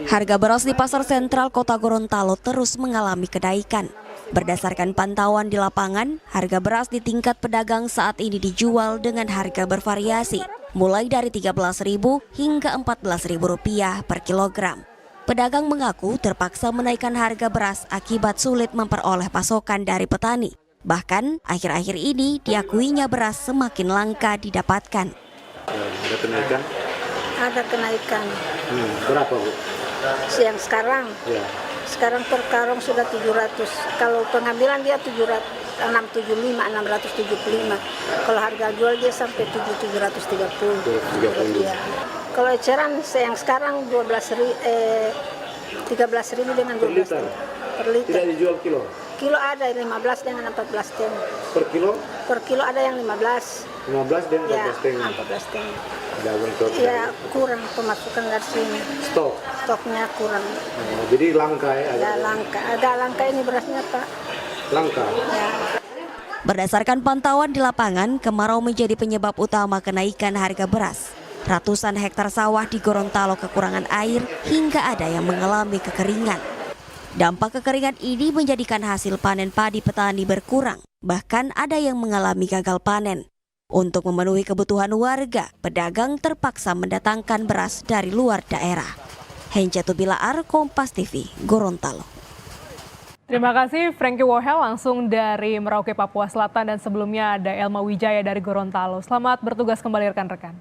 Harga beras di Pasar Sentral Kota Gorontalo terus mengalami kenaikan. Berdasarkan pantauan di lapangan, harga beras di tingkat pedagang saat ini dijual dengan harga bervariasi, mulai dari Rp13.000 hingga Rp14.000 per kilogram. Pedagang mengaku terpaksa menaikkan harga beras akibat sulit memperoleh pasokan dari petani. Bahkan, akhir-akhir ini diakuinya beras semakin langka didapatkan. Ada kenaikan? Ada kenaikan. Berapa, Bu? Yang sekarang? Ya. Sekarang per karung sudah 700. Kalau pengambilan dia 675, 675. Kalau harga jual dia sampai 730. Ya. Kalau eceran yang sekarang 13.000 dengan 12 per liter. Tidak dijual kilo? Kilo ada 15 dengan 14 ten. Per kilo? Per kilo ada yang 15. 15 dan 14 ten. 14 ten. Ada untuk Ya kurang pemasukan dari sini. Stoknya kurang. Jadi langka ya? Agak langka ini berasnya, Pak. Langka? Ya. Berdasarkan pantauan di lapangan, kemarau menjadi penyebab utama kenaikan harga beras. Ratusan hektar sawah di Gorontalo kekurangan air hingga ada yang mengalami kekeringan. Dampak kekeringan ini menjadikan hasil panen padi petani berkurang, bahkan ada yang mengalami gagal panen. Untuk memenuhi kebutuhan warga, pedagang terpaksa mendatangkan beras dari luar daerah. Henjatu Bilaar, Kompas TV, Gorontalo. Terima kasih Frankie Wohel langsung dari Merauke, Papua Selatan, dan sebelumnya ada Elma Wijaya dari Gorontalo. Selamat bertugas kembali rekan-rekan.